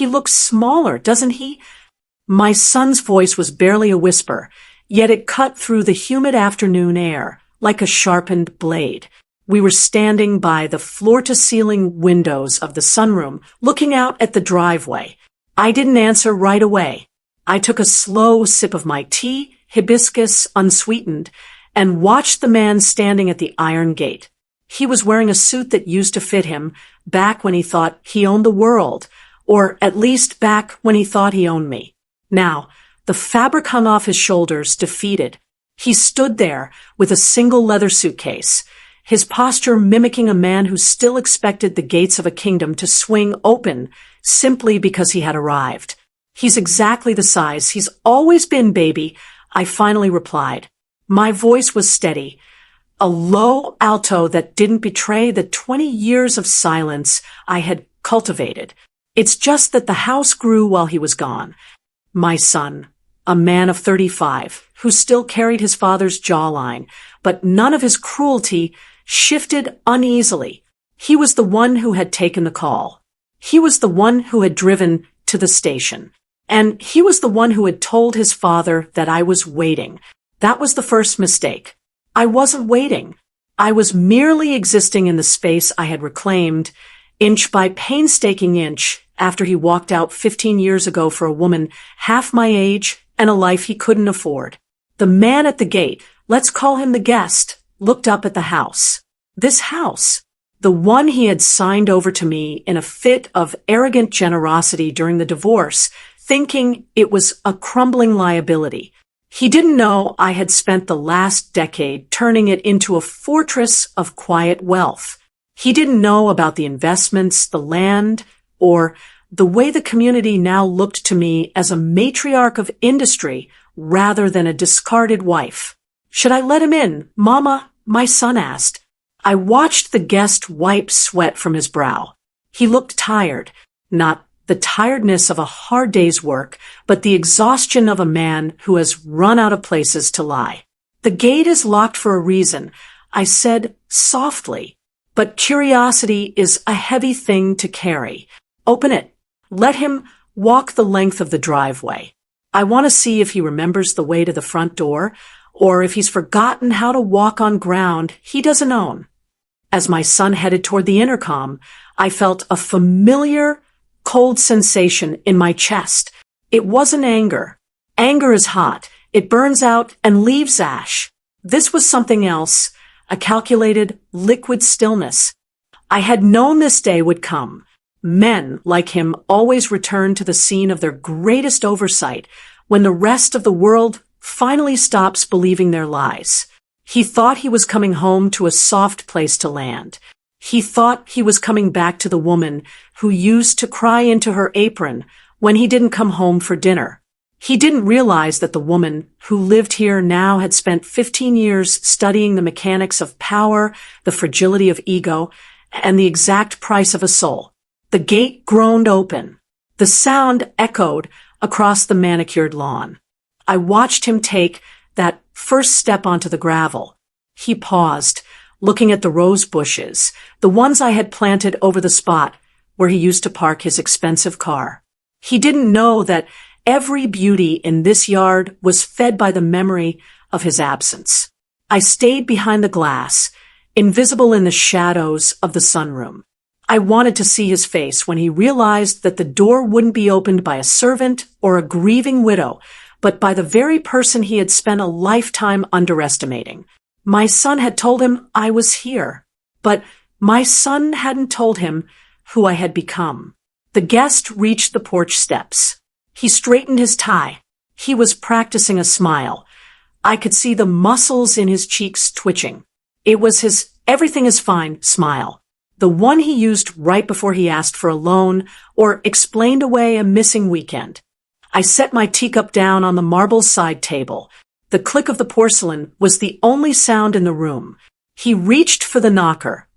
He looks smaller, doesn't he? My son's voice was barely a whisper, yet it cut through the humid afternoon air like a sharpened blade. We were standing by the floor-to-ceiling windows of the sunroom, looking out at the driveway. I didn't answer right away. I took a slow sip of my tea, hibiscus unsweetened, and watched the man standing at the iron gate. He was wearing a suit that used to fit him back when he thought he owned the world, or at least back when he thought he owned me. Now, the fabric hung off his shoulders, defeated. He stood there with a single leather suitcase, his posture mimicking a man who still expected the gates of a kingdom to swing open simply because he had arrived. He's exactly the size he's always been, baby, I finally replied. My voice was steady, a low alto that didn't betray the 20 years of silence I had cultivated. It's just that the house grew while he was gone. My son, a man of 35, who still carried his father's jawline, but none of his cruelty, shifted uneasily. He was the one who had taken the call. He was the one who had driven to the station. And he was the one who had told his father that I was waiting. That was the first mistake. I wasn't waiting. I was merely existing in the space I had reclaimed, inch by painstaking inch, after he walked out 15 years ago for a woman half my age and a life he couldn't afford. The man at the gate, let's call him the guest, looked up at the house. This house, the one he had signed over to me in a fit of arrogant generosity during the divorce, thinking it was a crumbling liability. He didn't know I had spent the last decade turning it into a fortress of quiet wealth. He didn't know about the investments, the land, or the way the community now looked to me as a matriarch of industry rather than a discarded wife. Should I let him in, Mama? My son asked. I watched the guest wipe sweat from his brow. He looked tired, not the tiredness of a hard day's work, but the exhaustion of a man who has run out of places to lie. The gate is locked for a reason, I said softly, but curiosity is a heavy thing to carry. Open it. Let him walk the length of the driveway. I want to see if he remembers the way to the front door, or if he's forgotten how to walk on ground he doesn't own. As my son headed toward the intercom, I felt a familiar, cold sensation in my chest. It wasn't anger. Anger is hot. It burns out and leaves ash. This was something else, a calculated, liquid stillness. I had known this day would come. Men like him always return to the scene of their greatest oversight when the rest of the world finally stops believing their lies. He thought he was coming home to a soft place to land. He thought he was coming back to the woman who used to cry into her apron when he didn't come home for dinner. He didn't realize that the woman who lived here now had spent 15 years studying the mechanics of power, the fragility of ego, and the exact price of a soul. The gate groaned open. The sound echoed across the manicured lawn. I watched him take that first step onto the gravel. He paused, looking at the rose bushes, the ones I had planted over the spot where he used to park his expensive car. He didn't know that every beauty in this yard was fed by the memory of his absence. I stayed behind the glass, invisible in the shadows of the sunroom. I wanted to see his face when he realized that the door wouldn't be opened by a servant or a grieving widow, but by the very person he had spent a lifetime underestimating. My son had told him I was here, but my son hadn't told him who I had become. The guest reached the porch steps. He straightened his tie. He was practicing a smile. I could see the muscles in his cheeks twitching. It was his everything is fine smile. The one he used right before he asked for a loan or explained away a missing weekend. I set my teacup down on the marble side table. The click of the porcelain was the only sound in the room. He reached for the knocker,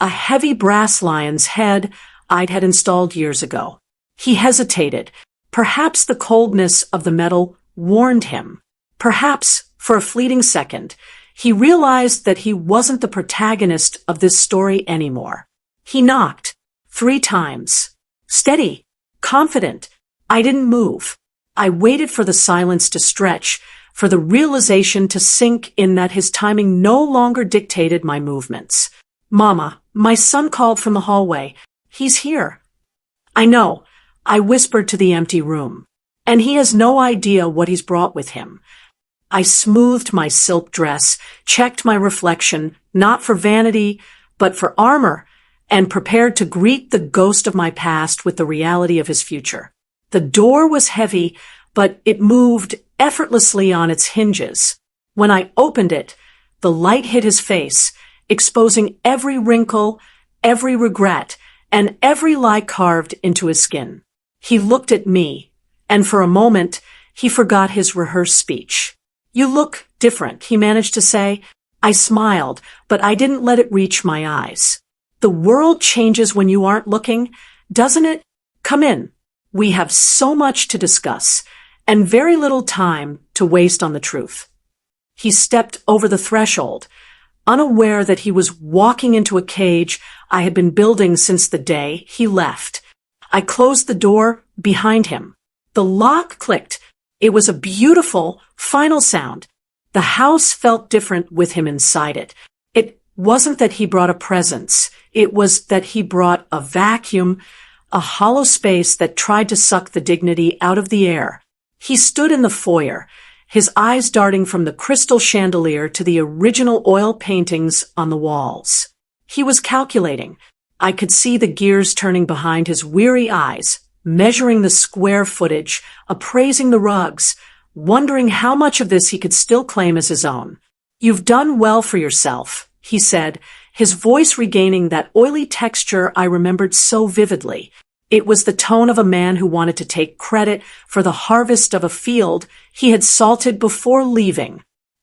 a heavy brass lion's head I'd had installed years ago. He hesitated. Perhaps the coldness of the metal warned him. Perhaps, for a fleeting second, he realized that he wasn't the protagonist of this story anymore. He knocked 3 times. Steady. confident. I didn't move. I waited for the silence to stretch, for the realization to sink in that his timing no longer dictated my movements. Mama, my son called from the hallway. He's here. I know, I whispered to the empty room. And he has no idea what he's brought with him. I smoothed my silk dress, checked my reflection, not for vanity, but for armor, and prepared to greet the ghost of my past with the reality of his future. The door was heavy, but it moved effortlessly on its hinges. When I opened it, the light hit his face, exposing every wrinkle, every regret, and every lie carved into his skin. He looked at me, and for a moment, he forgot his rehearsed speech. "You look different," he managed to say. I smiled, but I didn't let it reach my eyes. "The world changes when you aren't looking, doesn't it? Come in. We have so much to discuss, and very little time to waste on the truth." He stepped over the threshold, unaware that he was walking into a cage I had been building since the day he left. I closed the door behind him. The lock clicked. It was a beautiful, final sound. The house felt different with him inside it. It wasn't that he brought a presence. It was that he brought a vacuum, a hollow space that tried to suck the dignity out of the air. He stood in the foyer, his eyes darting from the crystal chandelier to the original oil paintings on the walls. He was calculating. I could see the gears turning behind his weary eyes, measuring the square footage, appraising the rugs, wondering how much of this he could still claim as his own. "You've done well for yourself," he said, his voice regaining that oily texture I remembered so vividly. It was the tone of a man who wanted to take credit for the harvest of a field he had salted before leaving.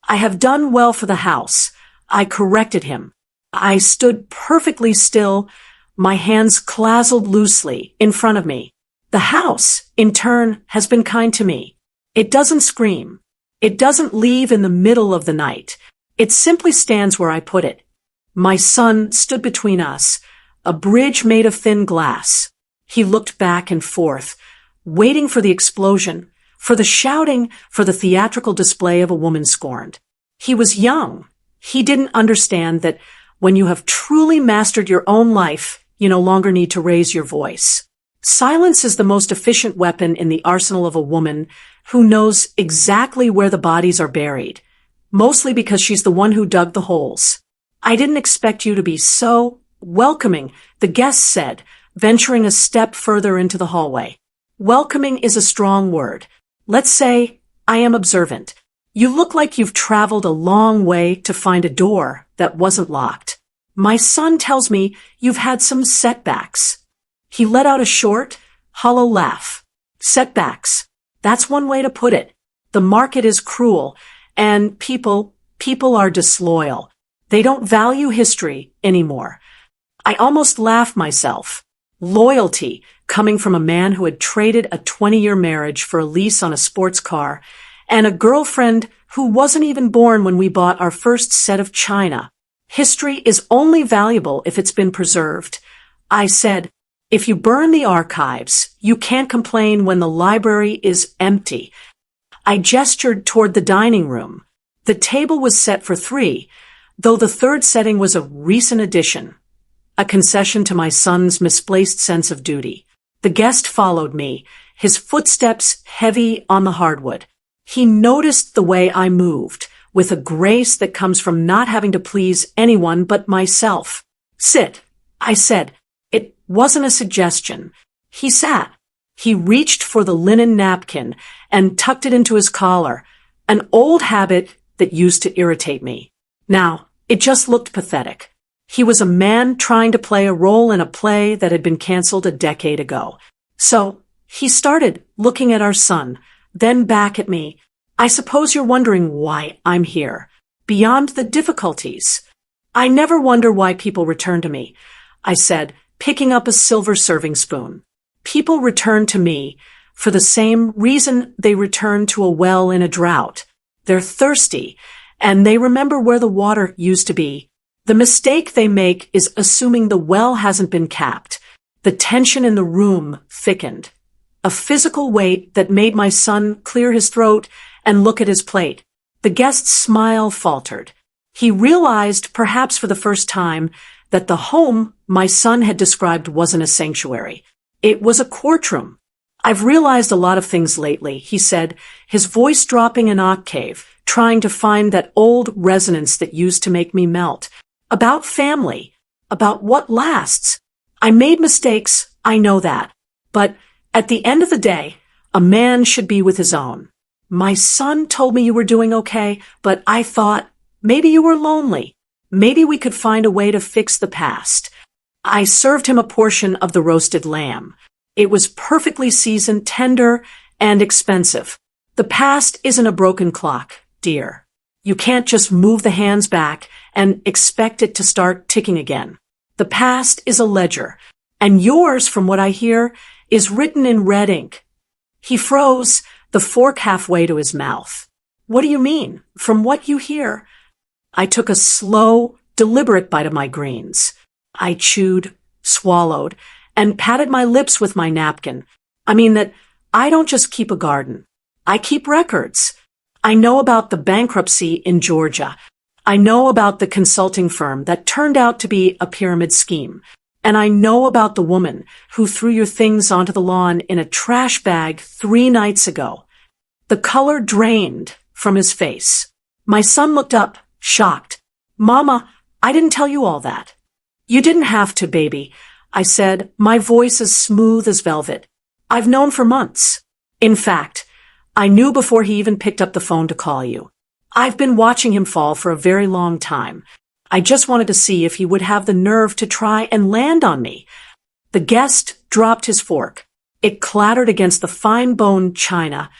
"I have done well for the house," I corrected him. I stood perfectly still, my hands clasped loosely in front of me. "The house, in turn, has been kind to me. It doesn't scream. It doesn't leave in the middle of the night. It simply stands where I put it." My son stood between us, a bridge made of thin glass. He looked back and forth, waiting for the explosion, for the shouting, for the theatrical display of a woman scorned. He was young. He didn't understand that when you have truly mastered your own life, you no longer need to raise your voice. Silence is the most efficient weapon in the arsenal of a woman who knows exactly where the bodies are buried, mostly because she's the one who dug the holes. "I didn't expect you to be so welcoming," the guest said, venturing a step further into the hallway. "Welcoming is a strong word. Let's say I am observant. You look like you've traveled a long way to find a door that wasn't locked. My son tells me you've had some setbacks." He let out a short, hollow laugh. "Setbacks. That's one way to put it. The market is cruel, and people are disloyal. They don't value history anymore." I almost laughed myself. Loyalty, coming from a man who had traded a 20-year marriage for a lease on a sports car, and a girlfriend who wasn't even born when we bought our first set of china. "History is only valuable if it's been preserved," I said. "If you burn the archives, you can't complain when the library is empty." I gestured toward the dining room. The table was set for 3, though the third setting was a recent addition, a concession to my son's misplaced sense of duty. The guest followed me, his footsteps heavy on the hardwood. He noticed the way I moved, with a grace that comes from not having to please anyone but myself. "Sit," I said. It wasn't a suggestion. He sat. He reached for the linen napkin and tucked it into his collar, an old habit that used to irritate me. Now, it just looked pathetic. He was a man trying to play a role in a play that had been canceled a decade ago. So, he started looking at our son, then back at me. "I suppose you're wondering why I'm here, beyond the difficulties." "I never wonder why people return to me," I said, picking up a silver serving spoon. "People return to me for the same reason they return to a well in a drought. They're thirsty, and they remember where the water used to be. The mistake they make is assuming the well hasn't been capped." The tension in the room thickened. a physical weight that made my son clear his throat and look at his plate. The guest's smile faltered. He realized, perhaps for the first time, that the home my son had described wasn't a sanctuary. It was a courtroom. "I've realized a lot of things lately," he said, his voice dropping an octave, trying to find that old resonance that used to make me melt. "About family. About what lasts. I made mistakes, I know that. But at the end of the day, a man should be with his own. My son told me you were doing okay, but I thought maybe you were lonely. Maybe we could find a way to fix the past." I served him a portion of the roasted lamb. It was perfectly seasoned, tender, and expensive. "The past isn't a broken clock, dear. You can't just move the hands back and expect it to start ticking again. The past is a ledger, and yours, from what I hear, is written in red ink." He froze, the fork halfway to his mouth. "What do you mean? From what you hear?" I took a slow, deliberate bite of my greens. I chewed, swallowed, and patted my lips with my napkin. "I mean that I don't just keep a garden. I keep records. I know about the bankruptcy in Georgia. I know about the consulting firm that turned out to be a pyramid scheme. And I know about the woman who threw your things onto the lawn in a trash bag 3 nights ago." The color drained from his face. My son looked up, shocked. "Mama, I didn't tell you all that." "You didn't have to, baby," I said, my voice as smooth as velvet. "I've known for months. In fact, I knew before he even picked up the phone to call you. I've been watching him fall for a very long time. I just wanted to see if he would have the nerve to try and land on me." The guest dropped his fork. It clattered against the fine-boned china,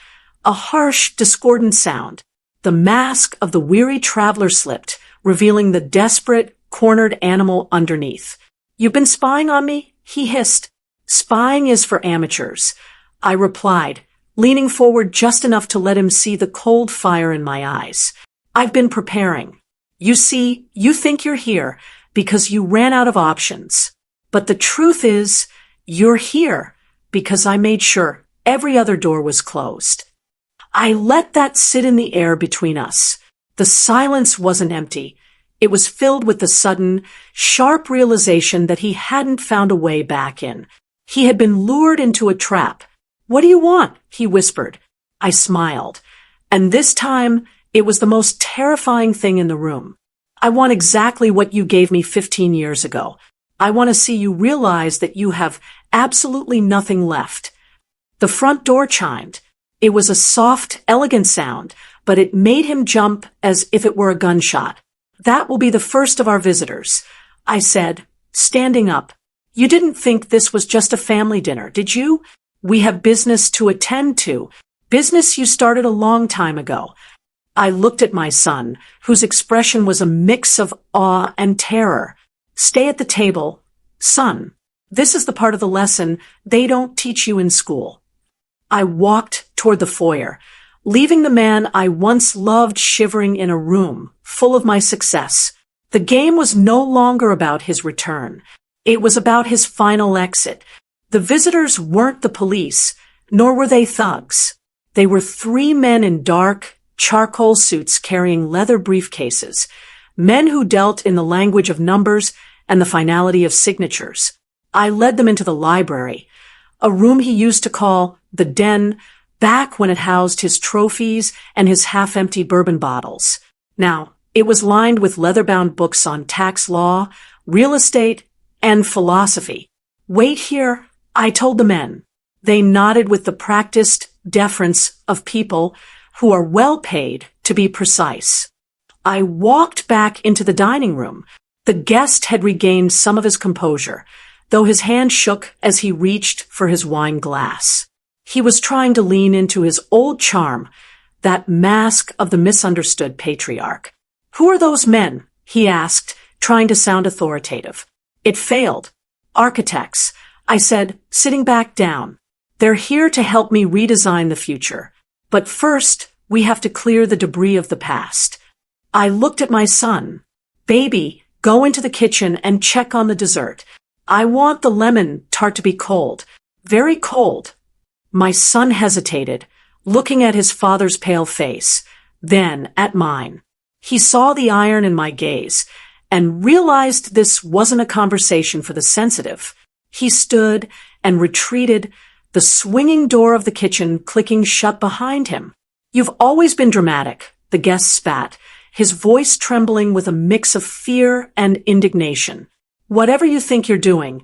a harsh, discordant sound. The mask of the weary traveler slipped, revealing the desperate, cornered animal underneath. "You've been spying on me?" he hissed. "Spying is for amateurs," I replied, leaning forward just enough to let him see the cold fire in my eyes. "I've been preparing. You see, you think you're here because you ran out of options. But the truth is, you're here because I made sure every other door was closed." I let that sit in the air between us. The silence wasn't empty. It was filled with the sudden, sharp realization that he hadn't found a way back in. He had been lured into a trap. "What do you want?" he whispered. I smiled. And this time, it was the most terrifying thing in the room. "I want exactly what you gave me 15 years ago. I want to see you realize that you have absolutely nothing left." The front door chimed. It was a soft, elegant sound, but it made him jump as if it were a gunshot. "That will be the first of our visitors," I said, standing up. "You didn't think this was just a family dinner, did you? We have business to attend to, business you started a long time ago." I looked at my son, whose expression was a mix of awe and terror. "Stay at the table, son. This is the part of the lesson they don't teach you in school." I walked toward the foyer, leaving the man I once loved shivering in a room full of my success. The game was no longer about his return. It was about his final exit. The visitors weren't the police, nor were they thugs. They were 3 men in dark, charcoal suits carrying leather briefcases, men who dealt in the language of numbers and the finality of signatures. I led them into the library, a room he used to call the den, back when it housed his trophies and his half-empty bourbon bottles. Now, it was lined with leather-bound books on tax law, real estate, and philosophy. "Wait here," I told the men. They nodded with the practiced deference of people who are well paid to be precise. I walked back into the dining room. The guest had regained some of his composure, though his hand shook as he reached for his wine glass. He was trying to lean into his old charm, that mask of the misunderstood patriarch. "Who are those men?" he asked, trying to sound authoritative. It failed. "Architects," I said, sitting back down. "They're here to help me redesign the future. But first, we have to clear the debris of the past." I looked at my son. "Baby, go into the kitchen and check on the dessert. I want the lemon tart to be cold. Very cold." My son hesitated, looking at his father's pale face, then at mine. He saw the iron in my gaze and realized this wasn't a conversation for the sensitive. He stood and retreated, the swinging door of the kitchen clicking shut behind him. "You've always been dramatic," the guest spat, his voice trembling with a mix of fear and indignation. "Whatever you think you're doing,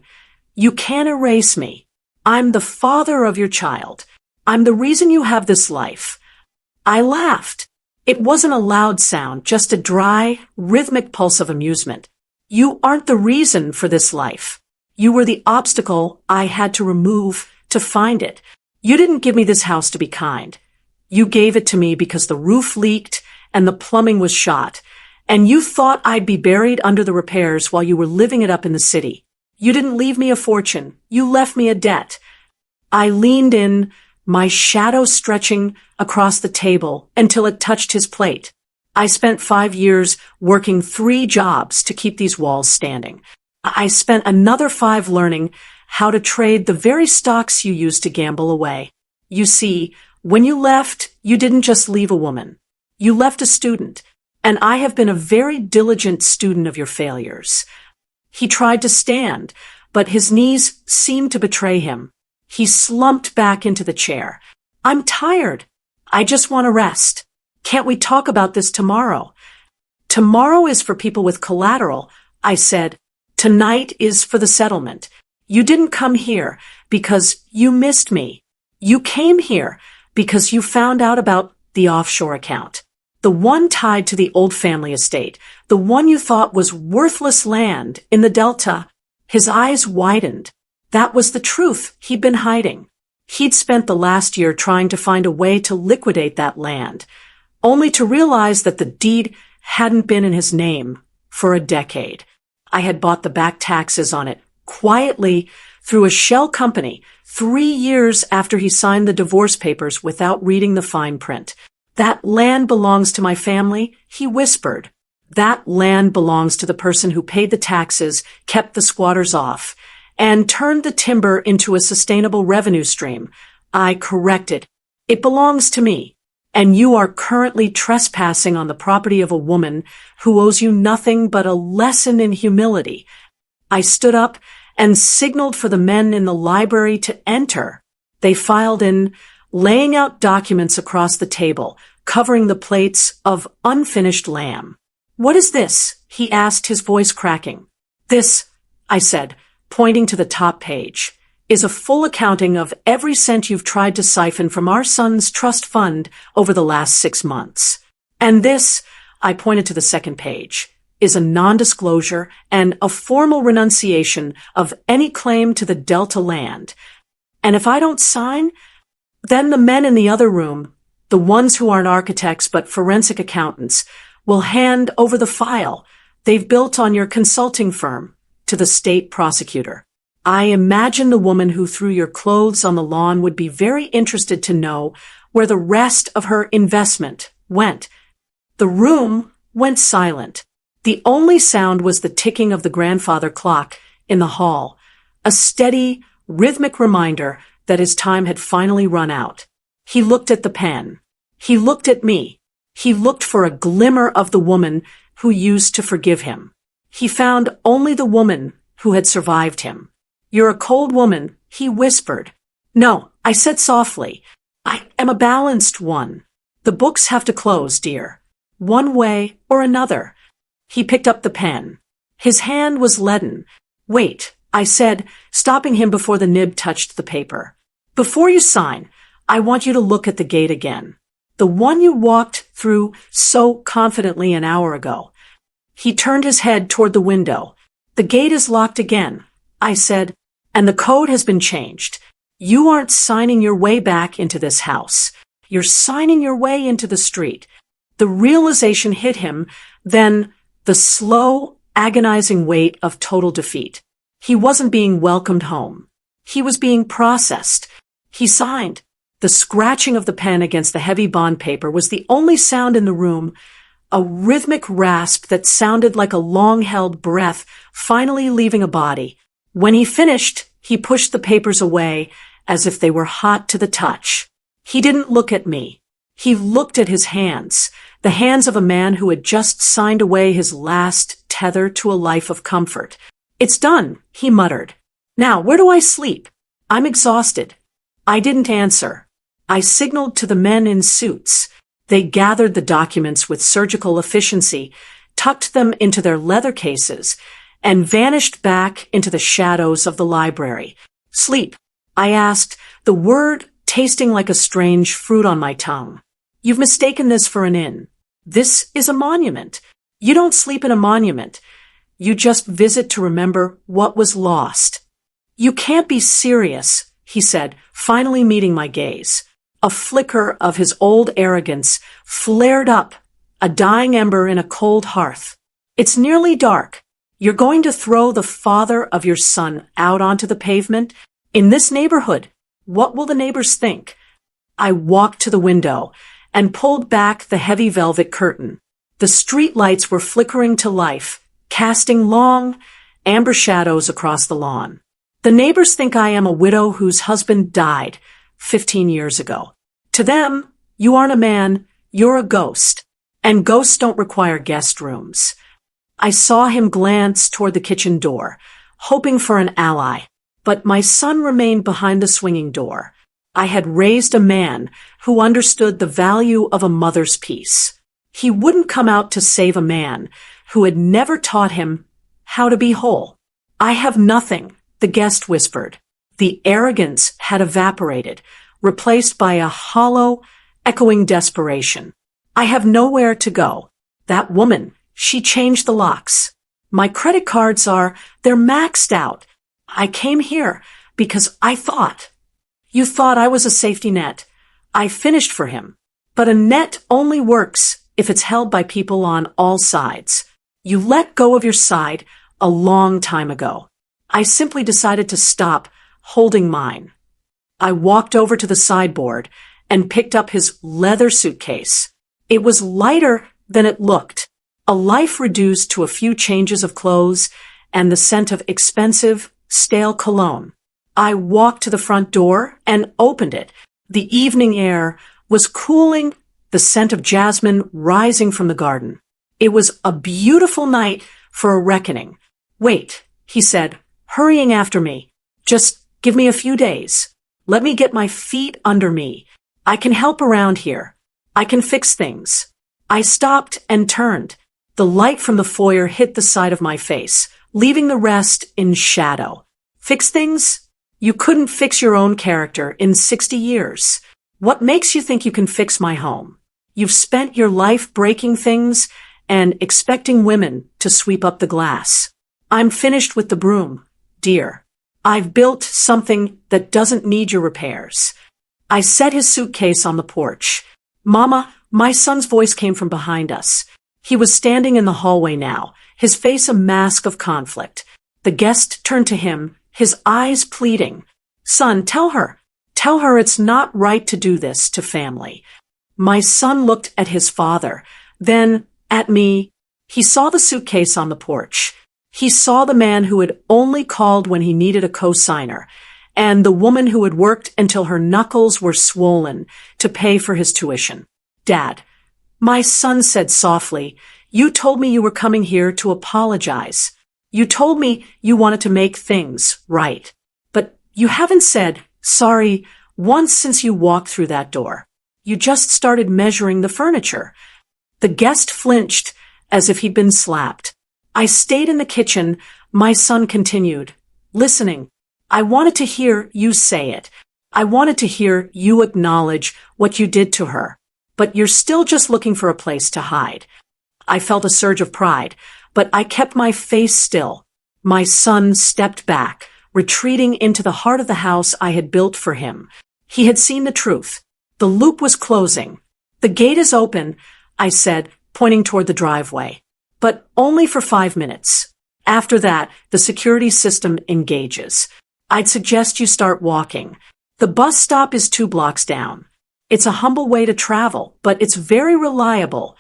you can't erase me. I'm the father of your child. I'm the reason you have this life." I laughed. It wasn't a loud sound, just a dry, rhythmic pulse of amusement. "You aren't the reason for this life. You were the obstacle I had to remove to find it. You didn't give me this house to be kind. You gave it to me because the roof leaked and the plumbing was shot, and you thought I'd be buried under the repairs while you were living it up in the city. You didn't leave me a fortune. You left me a debt." I leaned in, my shadow stretching across the table until it touched his plate. "I spent 5 years working 3 jobs to keep these walls standing. I spent another 5 learning how to trade the very stocks you used to gamble away. You see, when you left, you didn't just leave a woman. You left a student, and I have been a very diligent student of your failures." He tried to stand, but his knees seemed to betray him. He slumped back into the chair. "I'm tired. I just want to rest. Can't we talk about this tomorrow?" "Tomorrow is for people with collateral," I said. "Tonight is for the settlement. You didn't come here because you missed me. You came here because you found out about the offshore account. The one tied to the old family estate. The one you thought was worthless land in the Delta." His eyes widened. That was the truth he'd been hiding. He'd spent the last year trying to find a way to liquidate that land, only to realize that the deed hadn't been in his name for a decade. I had bought the back taxes on it quietly through a shell company 3 years after he signed the divorce papers without reading the fine print. "That land belongs to my family," he whispered. "That land belongs to the person who paid the taxes, kept the squatters off, and turned the timber into a sustainable revenue stream." I corrected. "It belongs to me, and you are currently trespassing on the property of a woman who owes you nothing but a lesson in humility." I stood up and signaled for the men in the library to enter. They filed in, laying out documents across the table, covering the plates of unfinished lamb. "What is this?" he asked, his voice cracking. "This," I said, pointing to the top page, "is a full accounting of every cent you've tried to siphon from our son's trust fund over the last 6 months. And this," I pointed to the second page, "is a non-disclosure and a formal renunciation of any claim to the Delta land. And if I don't sign, then the men in the other room, the ones who aren't architects but forensic accountants, will hand over the file they've built on your consulting firm to the state prosecutor. I imagine the woman who threw your clothes on the lawn would be very interested to know where the rest of her investment went." The room went silent. The only sound was the ticking of the grandfather clock in the hall, a steady, rhythmic reminder that his time had finally run out. He looked at the pen. He looked at me. He looked for a glimmer of the woman who used to forgive him. He found only the woman who had survived him. "You're a cold woman," he whispered. "No," I said softly. "I am a balanced one. The books have to close, dear. One way or another." He picked up the pen. His hand was leaden. "Wait," I said, stopping him before the nib touched the paper. "Before you sign, I want you to look at the gate again. The one you walked through so confidently an hour ago." He turned his head toward the window. "The gate is locked again," I said, "and the code has been changed. You aren't signing your way back into this house. You're signing your way into the street." The realization hit him, then the slow, agonizing weight of total defeat. He wasn't being welcomed home. He was being processed. He signed. The scratching of the pen against the heavy bond paper was the only sound in the room, a rhythmic rasp that sounded like a long-held breath finally leaving a body. When he finished, he pushed the papers away as if they were hot to the touch. He didn't look at me. He looked at his hands, the hands of a man who had just signed away his last tether to a life of comfort. "It's done," he muttered. "Now, where do I sleep? I'm exhausted." I didn't answer. I signaled to the men in suits. They gathered the documents with surgical efficiency, tucked them into their leather cases, and vanished back into the shadows of the library. "Sleep?" I asked, the word tasting like a strange fruit on my tongue. "You've mistaken this for an inn. This is a monument. You don't sleep in a monument. You just visit to remember what was lost." "You can't be serious," he said, finally meeting my gaze. A flicker of his old arrogance flared up, a dying ember in a cold hearth. "It's nearly dark. You're going to throw the father of your son out onto the pavement? In this neighborhood? What will the neighbors think?" I walked to the window and pulled back the heavy velvet curtain. The street lights were flickering to life, casting long, amber shadows across the lawn. "The neighbors think I am a widow whose husband died 15 years ago. To them, you aren't a man, you're a ghost. And ghosts don't require guest rooms." I saw him glance toward the kitchen door, hoping for an ally, but my son remained behind the swinging door. I had raised a man who understood the value of a mother's peace. He wouldn't come out to save a man who had never taught him how to be whole. "I have nothing," the guest whispered. The arrogance had evaporated, replaced by a hollow, echoing desperation. "I have nowhere to go. That woman, she changed the locks. My credit cards they're maxed out. I came here because I thought." "You thought I was a safety net. I finished for him. But a net only works if it's held by people on all sides. You let go of your side a long time ago. I simply decided to stop holding mine." I walked over to the sideboard and picked up his leather suitcase. It was lighter than it looked, a life reduced to a few changes of clothes and the scent of expensive, stale cologne. I walked to the front door and opened it. The evening air was cooling, the scent of jasmine rising from the garden. It was a beautiful night for a reckoning. "Wait," he said, hurrying after me. "Just give me a few days. Let me get my feet under me. I can help around here. I can fix things." I stopped and turned. The light from the foyer hit the side of my face, leaving the rest in shadow. "Fix things? You couldn't fix your own character in 60 years. What makes you think you can fix my home? You've spent your life breaking things and expecting women to sweep up the glass. I'm finished with the broom, dear. I've built something that doesn't need your repairs." I set his suitcase on the porch. "Mama," my son's voice came from behind us. He was standing in the hallway now, his face a mask of conflict. The guest turned to him, his eyes pleading. "Son, tell her it's not right to do this to family." My son looked at his father, then at me. He saw the suitcase on the porch. He saw the man who had only called when he needed a co-signer, and the woman who had worked until her knuckles were swollen to pay for his tuition. "Dad," my son said softly, "you told me you were coming here to apologize. You told me you wanted to make things right. But you haven't said sorry once since you walked through that door. You just started measuring the furniture." The guest flinched as if he'd been slapped. I stayed in the kitchen, my son continued, listening. "I wanted to hear you say it. I wanted to hear you acknowledge what you did to her. But you're still just looking for a place to hide." I felt a surge of pride, but I kept my face still. My son stepped back, retreating into the heart of the house I had built for him. He had seen the truth. The loop was closing. "The gate is open," I said, pointing toward the driveway. "But only for 5 minutes. After that, the security system engages. I'd suggest you start walking. The bus stop is 2 blocks down. It's a humble way to travel, but it's very reliable,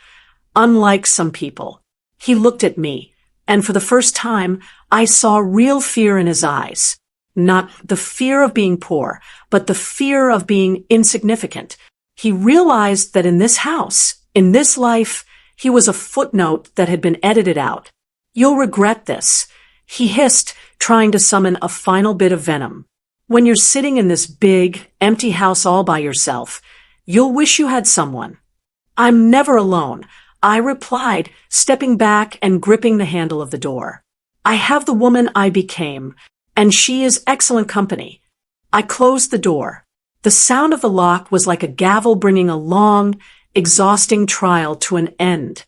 unlike some people." He looked at me, and for the first time, I saw real fear in his eyes. Not the fear of being poor, but the fear of being insignificant. He realized that in this house, in this life, he was a footnote that had been edited out. "You'll regret this," he hissed, trying to summon a final bit of venom. "When you're sitting in this big, empty house all by yourself, you'll wish you had someone." "I'm never alone," I replied, stepping back and gripping the handle of the door. "I have the woman I became, and she is excellent company." I closed the door. The sound of the lock was like a gavel bringing a long, exhausting trial to an end.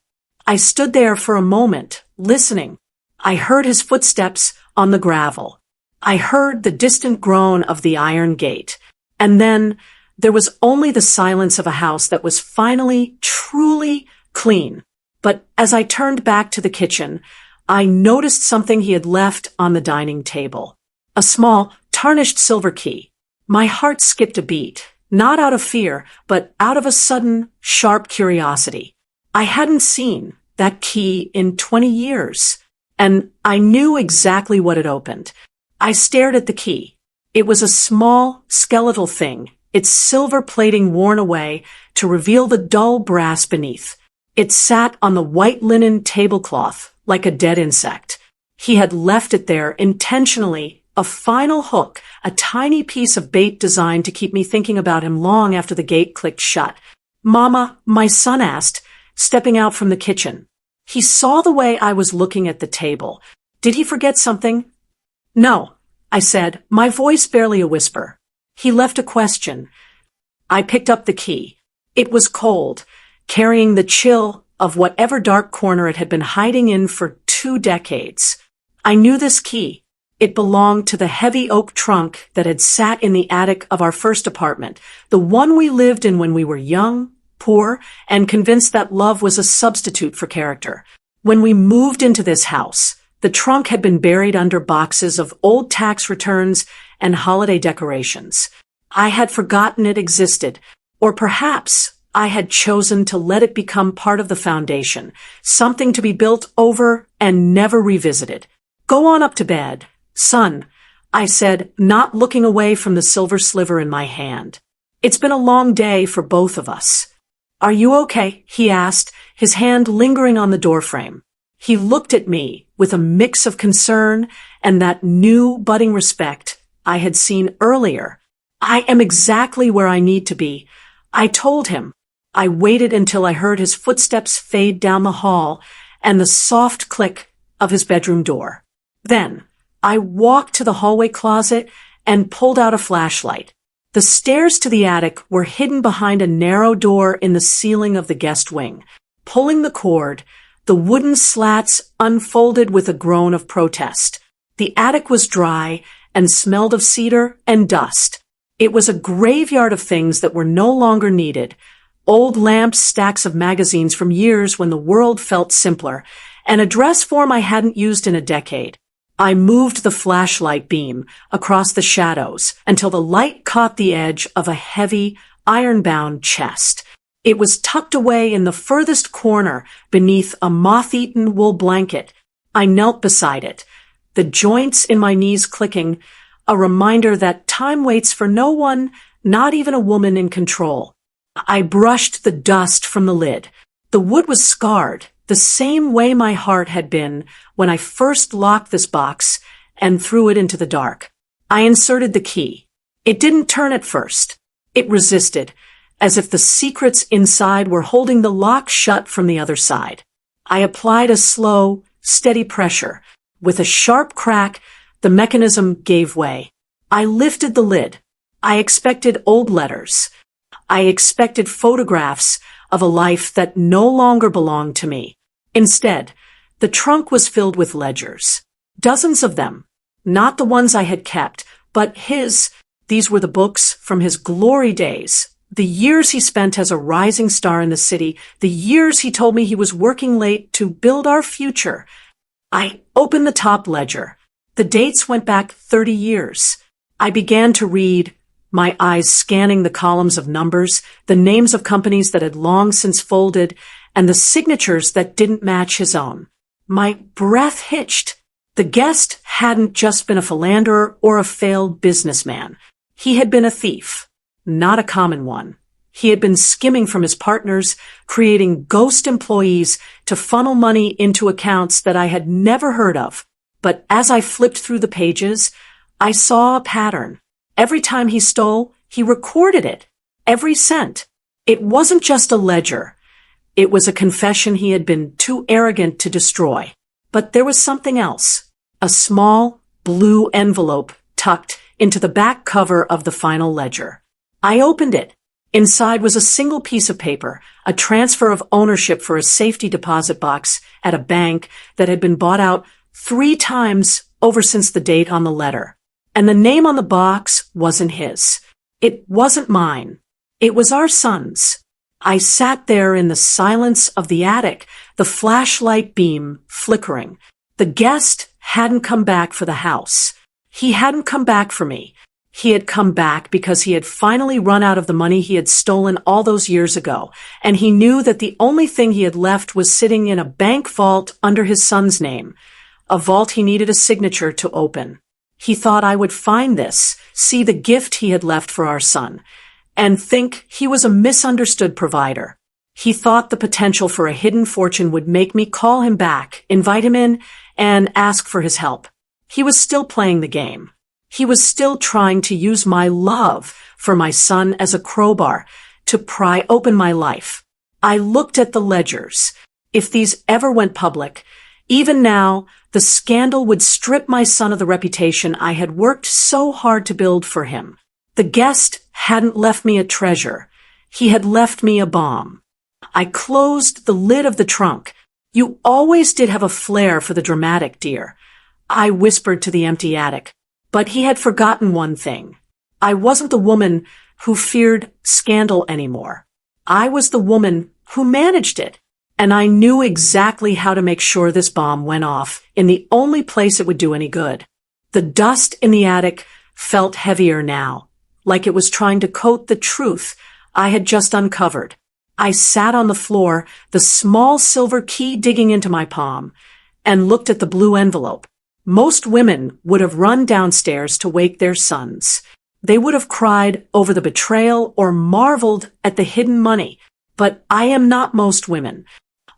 I stood there for a moment, listening. I heard his footsteps on the gravel. I heard the distant groan of the iron gate. And then there was only the silence of a house that was finally, truly clean. But as I turned back to the kitchen, I noticed something he had left on the dining table. A small, tarnished silver key. My heart skipped a beat, not out of fear, but out of a sudden, sharp curiosity. I hadn't seen that key in 20 years, and I knew exactly what it opened. I stared at the key. It was a small, skeletal thing, its silver plating worn away to reveal the dull brass beneath. It sat on the white linen tablecloth like a dead insect. He had left it there intentionally, a final hook, a tiny piece of bait designed to keep me thinking about him long after the gate clicked shut. "Mama," my son asked, stepping out from the kitchen. He saw the way I was looking at the table. "Did he forget something?" "No," I said, my voice barely a whisper. "He left a question." I picked up the key. It was cold, carrying the chill of whatever dark corner it had been hiding in for 2 decades. I knew this key. It belonged to the heavy oak trunk that had sat in the attic of our first apartment, the one we lived in when we were young, poor, and convinced that love was a substitute for character. When we moved into this house, the trunk had been buried under boxes of old tax returns and holiday decorations. I had forgotten it existed, or perhaps I had chosen to let it become part of the foundation, something to be built over and never revisited. "Go on up to bed, son," I said, not looking away from the silver sliver in my hand. "It's been a long day for both of us." "Are you okay?" he asked, his hand lingering on the doorframe. He looked at me with a mix of concern and that new budding respect I had seen earlier. "I am exactly where I need to be," I told him. I waited until I heard his footsteps fade down the hall and the soft click of his bedroom door. Then I walked to the hallway closet and pulled out a flashlight. The stairs to the attic were hidden behind a narrow door in the ceiling of the guest wing. Pulling the cord, the wooden slats unfolded with a groan of protest. The attic was dry and smelled of cedar and dust. It was a graveyard of things that were no longer needed. Old lamps, stacks of magazines from years when the world felt simpler, and a dress form I hadn't used in a decade. I moved the flashlight beam across the shadows until the light caught the edge of a heavy, iron-bound chest. It was tucked away in the furthest corner beneath a moth-eaten wool blanket. I knelt beside it, the joints in my knees clicking, a reminder that time waits for no one, not even a woman in control. I brushed the dust from the lid. The wood was scarred, the same way my heart had been when I first locked this box and threw it into the dark. I inserted the key. It didn't turn at first. It resisted, as if the secrets inside were holding the lock shut from the other side. I applied a slow, steady pressure. With a sharp crack, the mechanism gave way. I lifted the lid. I expected old letters. I expected photographs of a life that no longer belonged to me. Instead, the trunk was filled with ledgers. Dozens of them. Not the ones I had kept, but his. These were the books from his glory days. The years he spent as a rising star in the city. The years he told me he was working late to build our future. I opened the top ledger. The dates went back 30 years. I began to read, my eyes scanning the columns of numbers, the names of companies that had long since folded, and the signatures that didn't match his own. My breath hitched. The guest hadn't just been a philanderer or a failed businessman. He had been a thief, not a common one. He had been skimming from his partners, creating ghost employees to funnel money into accounts that I had never heard of. But as I flipped through the pages, I saw a pattern. Every time he stole, he recorded it. Every cent. It wasn't just a ledger. It was a confession he had been too arrogant to destroy. But there was something else. A small, blue envelope tucked into the back cover of the final ledger. I opened it. Inside was a single piece of paper, a transfer of ownership for a safety deposit box at a bank that had been bought out 3 times over since the date on the letter. And the name on the box wasn't his. It wasn't mine. It was our son's. I sat there in the silence of the attic, the flashlight beam flickering. The guest hadn't come back for the house. He hadn't come back for me. He had come back because he had finally run out of the money he had stolen all those years ago, and he knew that the only thing he had left was sitting in a bank vault under his son's name, a vault he needed a signature to open. He thought I would find this, see the gift he had left for our son, and think he was a misunderstood provider. He thought the potential for a hidden fortune would make me call him back, invite him in, and ask for his help. He was still playing the game. He was still trying to use my love for my son as a crowbar to pry open my life. I looked at the ledgers. If these ever went public, even now, the scandal would strip my son of the reputation I had worked so hard to build for him. The guest hadn't left me a treasure. He had left me a bomb. I closed the lid of the trunk. You always did have a flair for the dramatic, dear, I whispered to the empty attic. But he had forgotten one thing. I wasn't the woman who feared scandal anymore. I was the woman who managed it. And I knew exactly how to make sure this bomb went off in the only place it would do any good. The dust in the attic felt heavier now, like it was trying to coat the truth I had just uncovered. I sat on the floor, the small silver key digging into my palm, and looked at the blue envelope. Most women would have run downstairs to wake their sons. They would have cried over the betrayal or marveled at the hidden money. But I am not most women.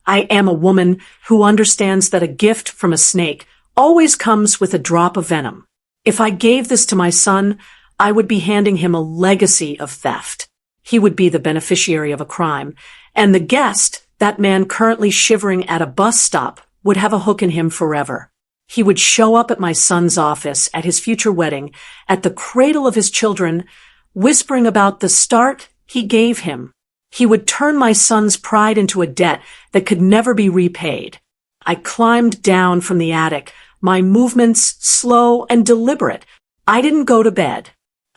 I am a woman who understands that a gift from a snake always comes with a drop of venom. If I gave this to my son, I would be handing him a legacy of theft. He would be the beneficiary of a crime, and the guest, that man currently shivering at a bus stop, would have a hook in him forever. He would show up at my son's office at his future wedding, at the cradle of his children, whispering about the start he gave him. He would turn my son's pride into a debt that could never be repaid. I climbed down from the attic, my movements slow and deliberate. I didn't go to bed.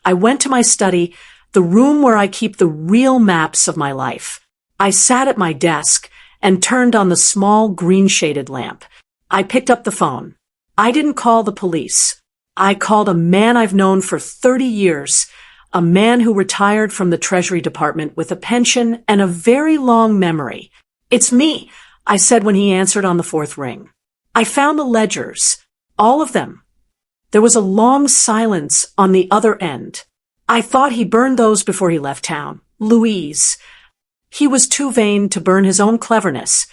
I went to my study, the room where I keep the real maps of my life. I sat at my desk and turned on the small green-shaded lamp. I picked up the phone. I didn't call the police. I called a man I've known for 30 years, a man who retired from the Treasury Department with a pension and a very long memory. "It's me," I said when he answered on the 4th ring. "I found the ledgers. All of them." There was a long silence on the other end. "I thought he burned those before he left town. Louise." He was too vain to burn his own cleverness.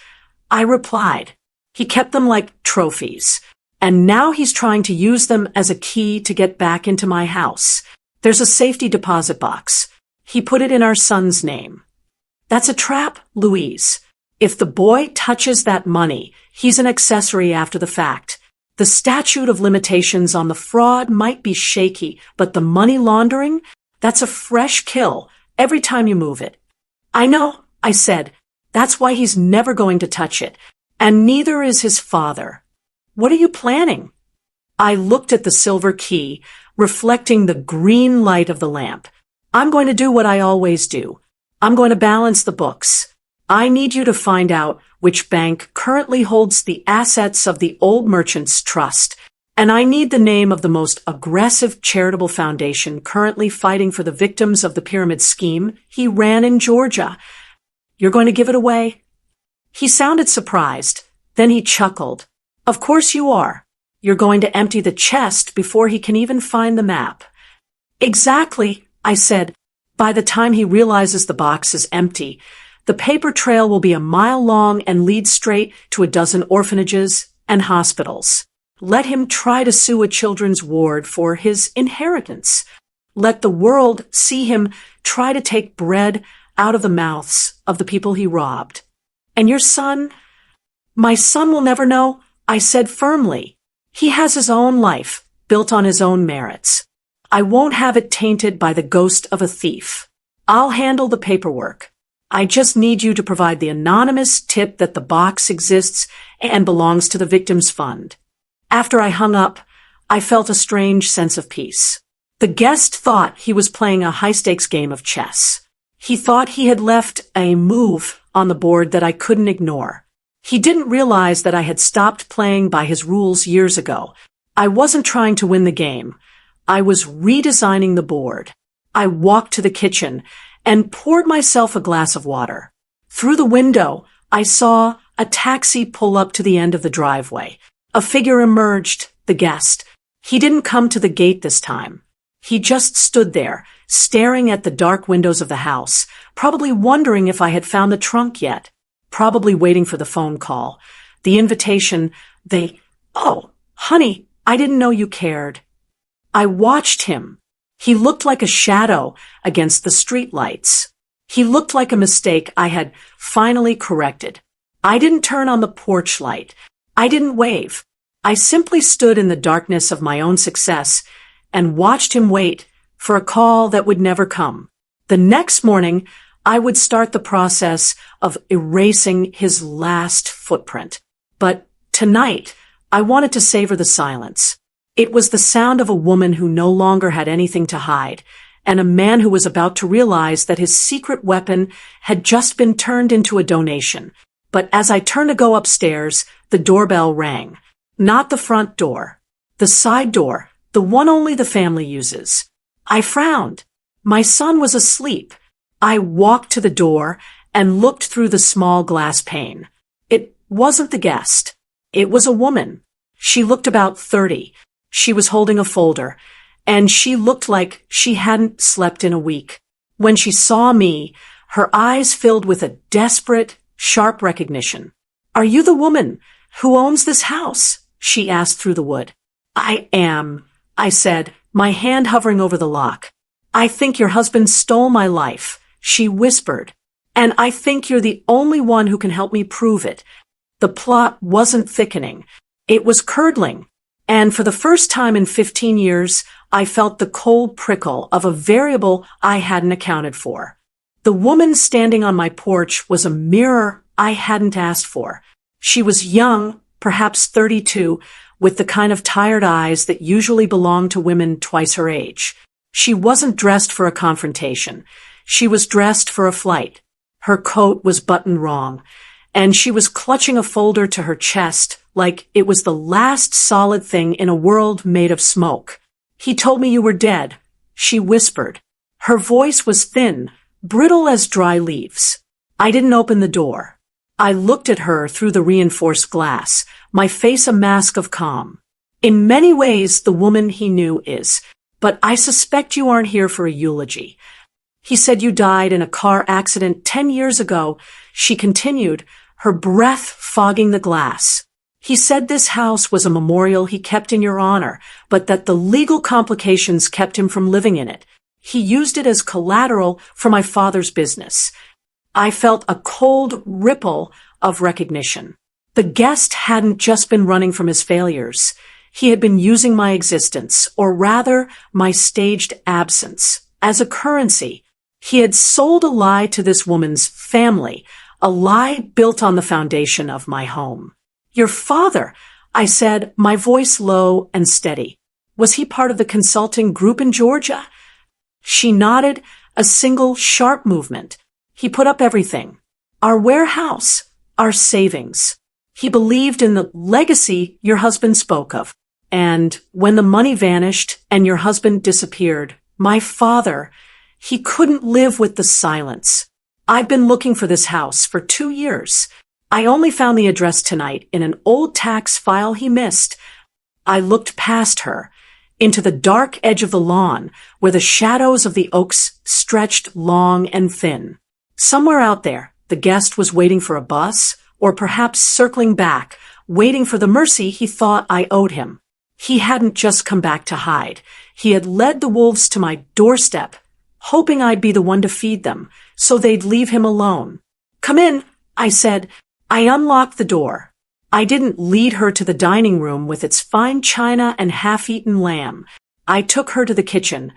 I replied. "He kept them like trophies. And now he's trying to use them as a key to get back into my house. There's a safety deposit box. He put it in our son's name." "That's a trap, Louise. If the boy touches that money, he's an accessory after the fact. The statute of limitations on the fraud might be shaky, but the money laundering, that's a fresh kill every time you move it." "I know," I said. "That's why he's never going to touch it. And neither is his father." "What are you planning?" I looked at the silver key, reflecting the green light of the lamp. "I'm going to do what I always do. I'm going to balance the books. I need you to find out which bank currently holds the assets of the Old Merchants Trust, and I need the name of the most aggressive charitable foundation currently fighting for the victims of the pyramid scheme he ran in Georgia. You're going to give it away?" He sounded surprised. Then he chuckled. "Of course you are. You're going to empty the chest before he can even find the map. Exactly, I said. By the time he realizes the box is empty, the paper trail will be a mile long and lead straight to a dozen orphanages and hospitals. Let him try to sue a children's ward for his inheritance. Let the world see him try to take bread out of the mouths of the people he robbed. And your son? My son will never know, I said firmly. He has his own life, built on his own merits. I won't have it tainted by the ghost of a thief. I'll handle the paperwork. I just need you to provide the anonymous tip that the box exists and belongs to the victim's fund. After I hung up, I felt a strange sense of peace. The guest thought he was playing a high-stakes game of chess. He thought he had left a move on the board that I couldn't ignore. He didn't realize that I had stopped playing by his rules years ago. I wasn't trying to win the game. I was redesigning the board. I walked to the kitchen and poured myself a glass of water. Through the window, I saw a taxi pull up to the end of the driveway. A figure emerged, the guest. He didn't come to the gate this time. He just stood there, staring at the dark windows of the house, probably wondering if I had found the trunk yet, probably waiting for the phone call, the invitation, "Oh, honey, I didn't know you cared." I watched him. He looked like a shadow against the streetlights. He looked like a mistake I had finally corrected. I didn't turn on the porch light. I didn't wave. I simply stood in the darkness of my own success and watched him wait for a call that would never come. The next morning, I would start the process of erasing his last footprint. But tonight, I wanted to savor the silence. It was the sound of a woman who no longer had anything to hide, and a man who was about to realize that his secret weapon had just been turned into a donation. But as I turned to go upstairs, the doorbell rang. Not the front door. The side door, the one only the family uses. I frowned. My son was asleep. I walked to the door and looked through the small glass pane. It wasn't the guest. It was a woman. She looked about 30. She was holding a folder, and she looked like she hadn't slept in a week. When she saw me, her eyes filled with a desperate, sharp recognition. "Are you the woman who owns this house?" she asked through the wood. "I am," I said, my hand hovering over the lock. "I think your husband stole my life," she whispered, "and I think you're the only one who can help me prove it." The plot wasn't thickening. It was curdling. And for the first time in 15 years, I felt the cold prickle of a variable I hadn't accounted for. The woman standing on my porch was a mirror I hadn't asked for. She was young, perhaps 32, with the kind of tired eyes that usually belong to women twice her age. She wasn't dressed for a confrontation. She was dressed for a flight. Her coat was buttoned wrong, and she was clutching a folder to her chest like it was the last solid thing in a world made of smoke. "He told me you were dead," she whispered. Her voice was thin, brittle as dry leaves. I didn't open the door. I looked at her through the reinforced glass, my face a mask of calm. "In many ways, the woman he knew is, but I suspect you aren't here for a eulogy. He said you died in a car accident 10 years ago," she continued, her breath fogging the glass. "He said this house was a memorial he kept in your honor, but that the legal complications kept him from living in it. He used it as collateral for my father's business." I felt a cold ripple of recognition. The guest hadn't just been running from his failures. He had been using my existence, or rather, my staged absence, as a currency. He had sold a lie to this woman's family, a lie built on the foundation of my home. "Your father," I said, my voice low and steady. "Was he part of the consulting group in Georgia?" She nodded, a single sharp movement. "He put up everything. Our warehouse, our savings. He believed in the legacy your husband spoke of. And when the money vanished and your husband disappeared, my father, he couldn't live with the silence. I've been looking for this house for 2 years. I only found the address tonight in an old tax file he missed. I looked past her, into the dark edge of the lawn, where the shadows of the oaks stretched long and thin. Somewhere out there, the guest was waiting for a bus, or perhaps circling back, waiting for the mercy he thought I owed him. He hadn't just come back to hide. He had led the wolves to my doorstep, hoping I'd be the one to feed them, so they'd leave him alone. "Come in," I said. I unlocked the door. I didn't lead her to the dining room with its fine china and half-eaten lamb. I took her to the kitchen,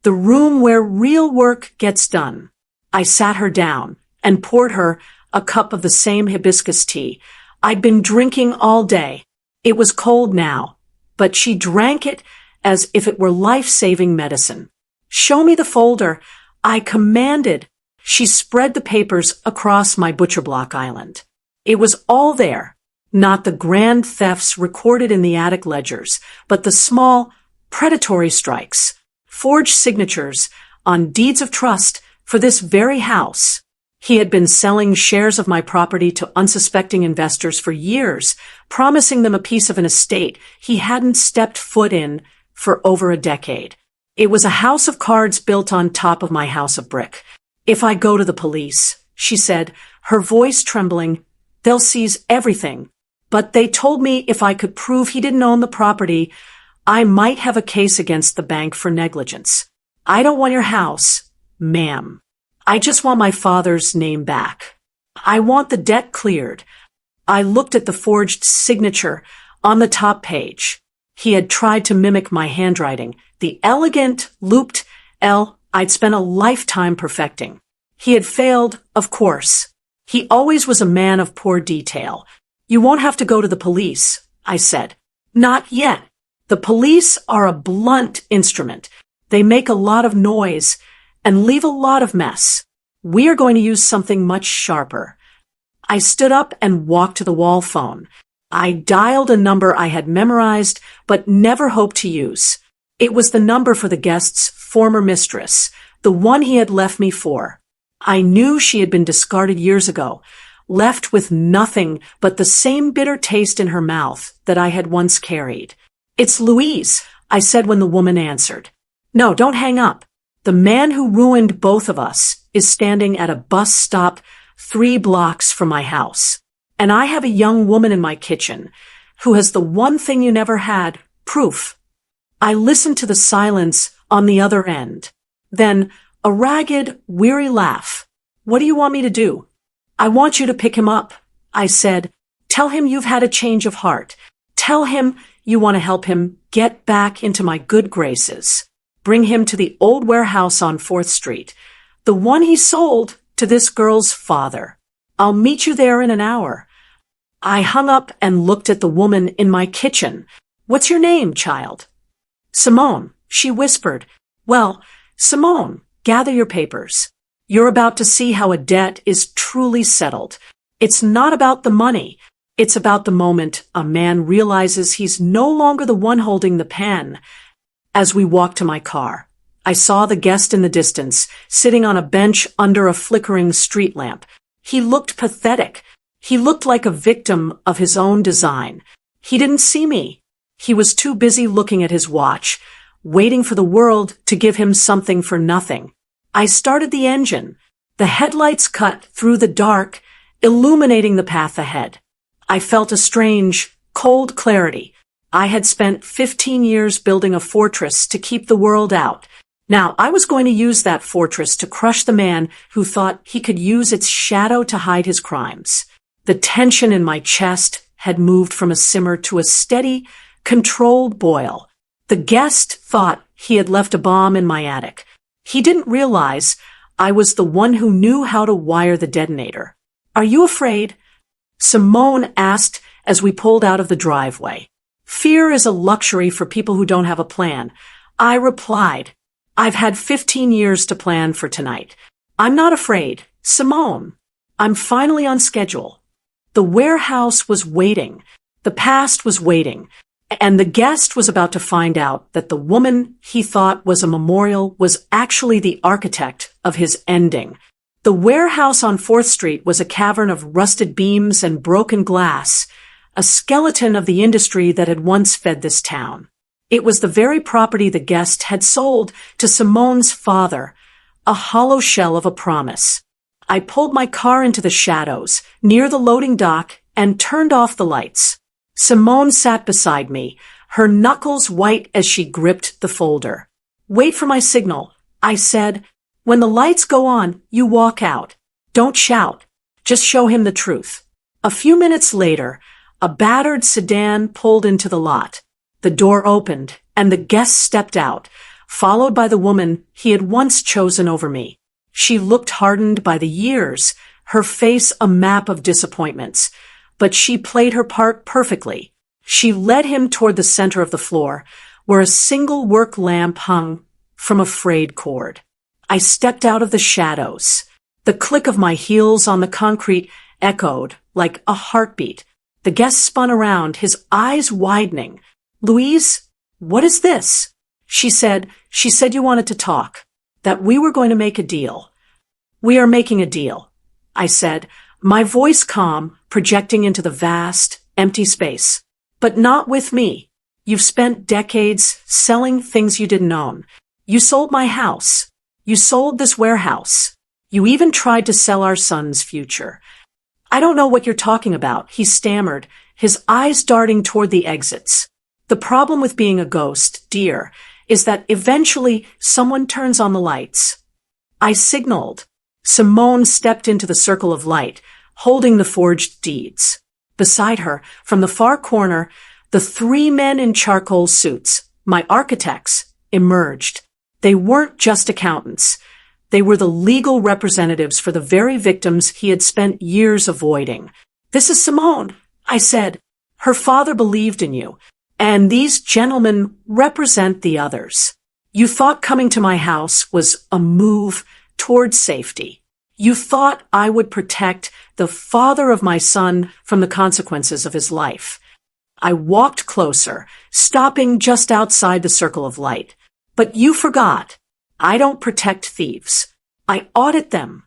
the room where real work gets done. I sat her down and poured her a cup of the same hibiscus tea I'd been drinking all day. It was cold now, but she drank it as if it were life-saving medicine. "Show me the folder," I commanded. She spread the papers across my butcher block island. It was all there. Not the grand thefts recorded in the attic ledgers, but the small, predatory strikes, forged signatures on deeds of trust for this very house. He had been selling shares of my property to unsuspecting investors for years, promising them a piece of an estate he hadn't stepped foot in for over a decade. It was a house of cards built on top of my house of brick. "If I go to the police," she said, her voice trembling, "they'll seize everything. But they told me if I could prove he didn't own the property, I might have a case against the bank for negligence. I don't want your house, ma'am. I just want my father's name back. I want the debt cleared." I looked at the forged signature on the top page. He had tried to mimic my handwriting, the elegant, looped L I'd spent a lifetime perfecting. He had failed, of course. He always was a man of poor detail. "You won't have to go to the police," I said. "Not yet. The police are a blunt instrument. They make a lot of noise and leave a lot of mess. We are going to use something much sharper." I stood up and walked to the wall phone. I dialed a number I had memorized but never hoped to use. It was the number for the guest's former mistress, the one he had left me for. I knew she had been discarded years ago, left with nothing but the same bitter taste in her mouth that I had once carried. "It's Louise," I said when the woman answered. "No, don't hang up. The man who ruined both of us is standing at a bus stop 3 blocks from my house. And I have a young woman in my kitchen who has the one thing you never had, proof." I listened to the silence on the other end. Then a ragged, weary laugh. "What do you want me to do?" "I want you to pick him up," I said. "Tell him you've had a change of heart. Tell him you want to help him get back into my good graces. Bring him to the old warehouse on 4th Street, the one he sold to this girl's father. I'll meet you there in an hour." I hung up and looked at the woman in my kitchen. "What's your name, child?" "Simone," she whispered. "Well, Simone, gather your papers. You're about to see how a debt is truly settled. It's not about the money. It's about the moment a man realizes he's no longer the one holding the pen." As we walked to my car, I saw the guest in the distance, sitting on a bench under a flickering street lamp. He looked pathetic. He looked like a victim of his own design. He didn't see me. He was too busy looking at his watch, waiting for the world to give him something for nothing. I started the engine. The headlights cut through the dark, illuminating the path ahead. I felt a strange, cold clarity. I had spent 15 years building a fortress to keep the world out. Now I was going to use that fortress to crush the man who thought he could use its shadow to hide his crimes. The tension in my chest had moved from a simmer to a steady, controlled boil. The guest thought he had left a bomb in my attic. He didn't realize I was the one who knew how to wire the detonator. "Are you afraid?" Simone asked as we pulled out of the driveway. "Fear is a luxury for people who don't have a plan," I replied. "I've had 15 years to plan for tonight. I'm not afraid, Simone. I'm finally on schedule." The warehouse was waiting. The past was waiting. And the guest was about to find out that the woman he thought was a memorial was actually the architect of his ending. The warehouse on 4th Street was a cavern of rusted beams and broken glass, a skeleton of the industry that had once fed this town. It was the very property the guest had sold to Simone's father, a hollow shell of a promise. I pulled my car into the shadows, near the loading dock, and turned off the lights. Simone sat beside me, her knuckles white as she gripped the folder. "Wait for my signal," I said. "When the lights go on, you walk out. Don't shout. Just show him the truth." A few minutes later, a battered sedan pulled into the lot. The door opened, and the guest stepped out, followed by the woman he had once chosen over me. She looked hardened by the years, her face a map of disappointments, but she played her part perfectly. She led him toward the center of the floor, where a single work lamp hung from a frayed cord. I stepped out of the shadows. The click of my heels on the concrete echoed like a heartbeat. The guest spun around, his eyes widening. "Louise, what is this?" She said you wanted to talk, that we were going to make a deal. "We are making a deal," I said, my voice calm, projecting into the vast, empty space. "But not with me. You've spent decades selling things you didn't own. You sold my house. You sold this warehouse. You even tried to sell our son's future." "I don't know what you're talking about," he stammered, his eyes darting toward the exits. "The problem with being a ghost, dear, is that eventually someone turns on the lights." I signaled. Simone stepped into the circle of light, holding the forged deeds. Beside her, from the far corner, the three men in charcoal suits, my architects, emerged. They weren't just accountants. They were the legal representatives for the very victims he had spent years avoiding. "This is Simone," I said. "Her father believed in you, and these gentlemen represent the others. You thought coming to my house was a move toward safety. You thought I would protect the father of my son from the consequences of his life." I walked closer, stopping just outside the circle of light. "But you forgot. I don't protect thieves. I audit them."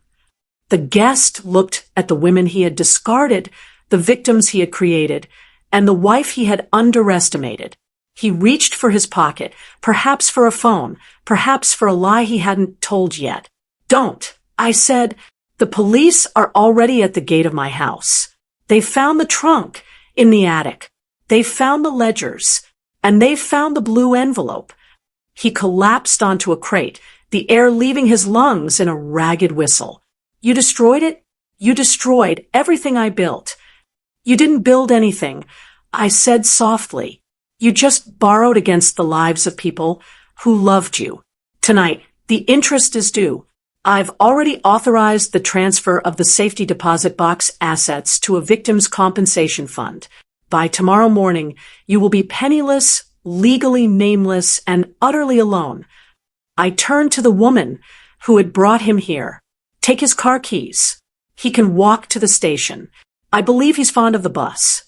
The guest looked at the women he had discarded, the victims he had created, and the wife he had underestimated. He reached for his pocket, perhaps for a phone, perhaps for a lie he hadn't told yet. "Don't," I said. "The police are already at the gate of my house. They found the trunk in the attic. They found the ledgers, and they found the blue envelope." He collapsed onto a crate, the air leaving his lungs in a ragged whistle. "You destroyed it? You destroyed everything I built." "You didn't build anything," I said softly. "You just borrowed against the lives of people who loved you. Tonight, the interest is due. I've already authorized the transfer of the safety deposit box assets to a victims' compensation fund. By tomorrow morning, you will be penniless, legally nameless, and utterly alone." I turned to the woman who had brought him here. "Take his car keys. He can walk to the station. I believe he's fond of the bus."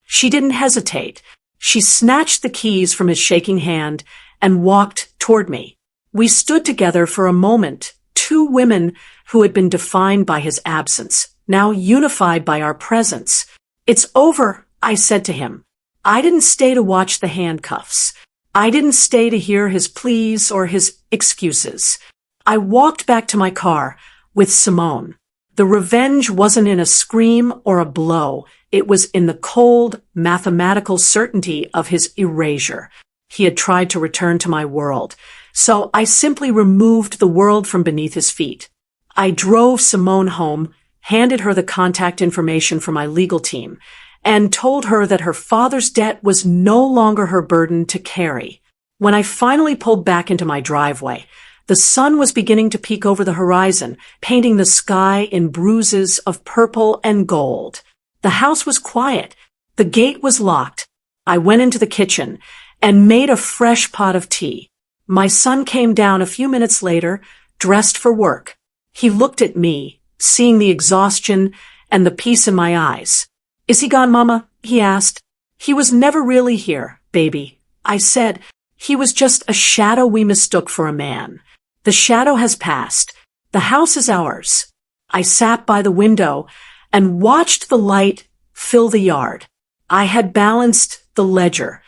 She didn't hesitate. She snatched the keys from his shaking hand and walked toward me. We stood together for a moment, two women who had been defined by his absence, now unified by our presence. "It's over," I said to him. I didn't stay to watch the handcuffs. I didn't stay to hear his pleas or his excuses. I walked back to my car with Simone. The revenge wasn't in a scream or a blow. It was in the cold, mathematical certainty of his erasure. He had tried to return to my world, so I simply removed the world from beneath his feet. I drove Simone home, handed her the contact information for my legal team, and told her that her father's debt was no longer her burden to carry. When I finally pulled back into my driveway, the sun was beginning to peek over the horizon, painting the sky in bruises of purple and gold. The house was quiet. The gate was locked. I went into the kitchen and made a fresh pot of tea. My son came down a few minutes later, dressed for work. He looked at me, seeing the exhaustion and the peace in my eyes. "Is he gone, Mama?" he asked. "He was never really here, baby," I said. "He was just a shadow we mistook for a man. The shadow has passed. The house is ours." I sat by the window and watched the light fill the yard. I had balanced the ledger.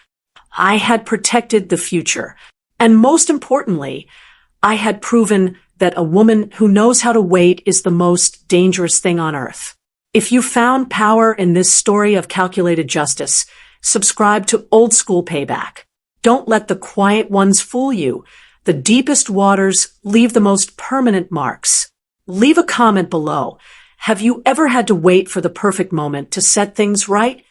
I had protected the future. And most importantly, I had proven that a woman who knows how to wait is the most dangerous thing on earth. If you found power in this story of calculated justice, subscribe to Old School Payback. Don't let the quiet ones fool you. The deepest waters leave the most permanent marks. Leave a comment below. Have you ever had to wait for the perfect moment to set things right?